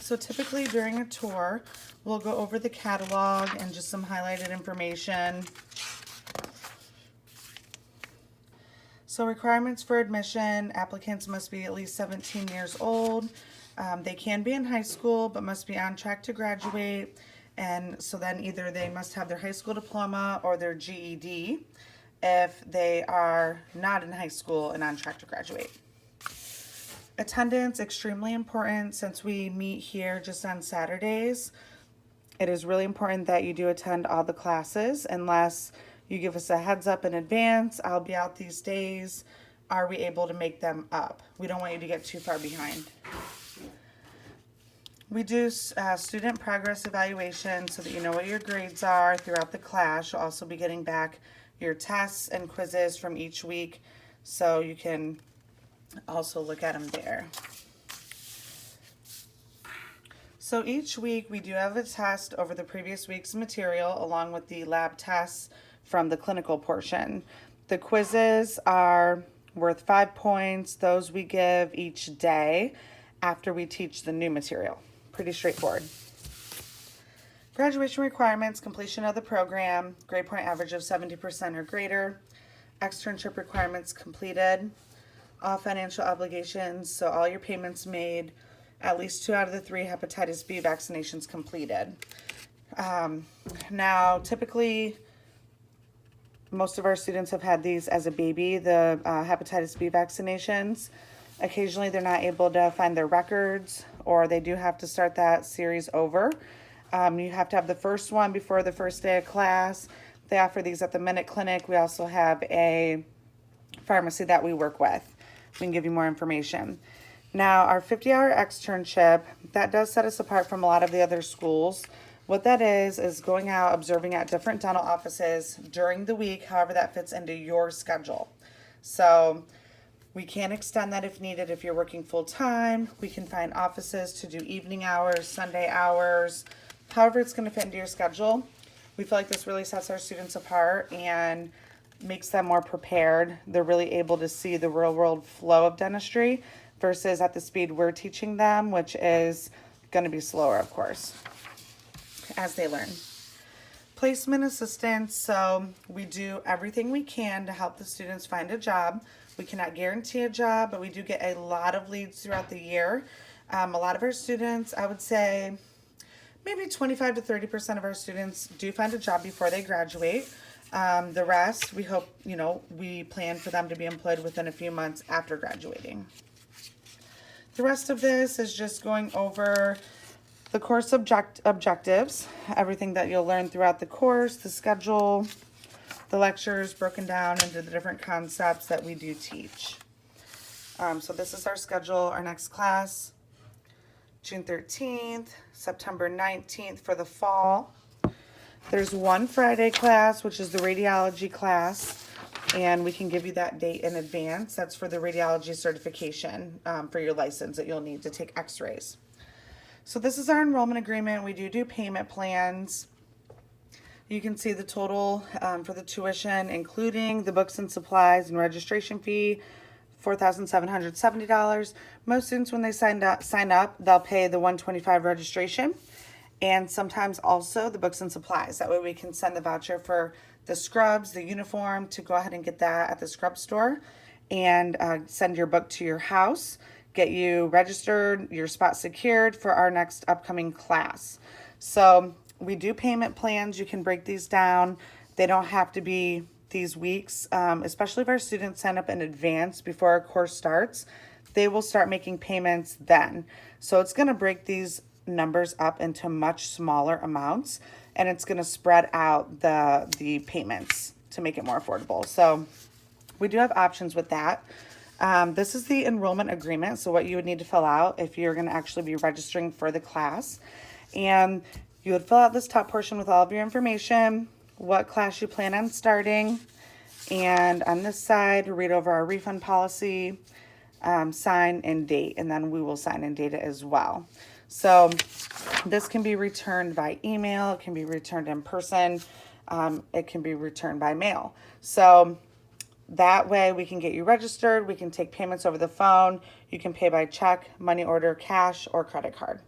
So typically during a tour, we'll go over the catalog and just some highlighted information. So requirements for admission: applicants must be at least 17 years old. They can be in high school, but must be on track to graduate. And so then either they must have their high school diploma or their GED if they are not in high school and on track to graduate. Attendance, extremely important since we meet here just on Saturdays. It is really important that you do attend all the classes unless you give us a heads up in advance. I'll be out these days. Are we able to make them up? We don't want you to get too far behind. We do student progress evaluation so that you know what your grades are throughout the class. You'll also be getting back your tests and quizzes from each week, so you can also look at them there. So each week we do have a test over the previous week's material along with the lab tests from the clinical portion. The quizzes are worth 5 points. Those we give each day after we teach the new material. Pretty straightforward. Graduation requirements: completion of the program, grade point average of 70% or greater, externship requirements completed, all financial obligations, so all your payments made, at least 2 out of the 3 hepatitis B vaccinations completed. Now, typically, most of our students have had these as a baby, the hepatitis B vaccinations. Occasionally, they're not able to find their records, or they do have to start that series over. You have to have the first one before the first day of class. They offer these at the Minute Clinic. We also have a pharmacy that we work with. We can give you more information. Now, our 50-hour externship, that does set us apart from a lot of the other schools. What that is going out, observing at different dental offices during the week, however that fits into your schedule. So we can extend that if needed. If you're working full-time, we can find offices to do evening hours, Sunday hours, however it's going to fit into your schedule. We feel like this really sets our students apart and makes them more prepared. They're really able to see the real-world flow of dentistry versus at the speed we're teaching them, which is going to be slower, of course, as they learn. Placement assistance. So we do everything we can to help the students find a job. We cannot guarantee a job, but we do get a lot of leads throughout the year. A lot of our students, I would say maybe 25 to 30% of our students do find a job before they graduate. The rest, we hope, we plan for them to be employed within a few months after graduating. The rest of this is just going over the course objectives, everything that you'll learn throughout the course, the schedule, the lectures broken down into the different concepts that we do teach. So this is our schedule. Our next class, June 13th, September 19th for the fall. There's one Friday class, which is the radiology class, and we can give you that date in advance. That's for the radiology certification for your license that you'll need to take x-rays. So this is our enrollment agreement. We do payment plans. You can see the total for the tuition, including the books and supplies and registration fee, $4,770. Most students, when they sign up, they'll pay the $125 registration, and sometimes also the books and supplies. That way we can send the voucher for the scrubs, the uniform, to go ahead and get that at the scrub store, and send your book to your house, get you registered, your spot secured for our next upcoming class. So we do payment plans. You can break these down. They don't have to be these weeks, especially if our students sign up in advance before our course starts. They will start making payments then. So it's going to break these numbers up into much smaller amounts, and it's going to spread out the payments to make it more affordable. So we do have options with that. This is the enrollment agreement, so what you would need to fill out if you're going to actually be registering for the class. And you would fill out this top portion with all of your information, what class you plan on starting, and on this side, read over our refund policy, sign and date, and then we will sign and date it as well. So this can be returned by email, it can be returned in person, it can be returned by mail. So that way we can get you registered, we can take payments over the phone, you can pay by check, money order, cash, or credit card.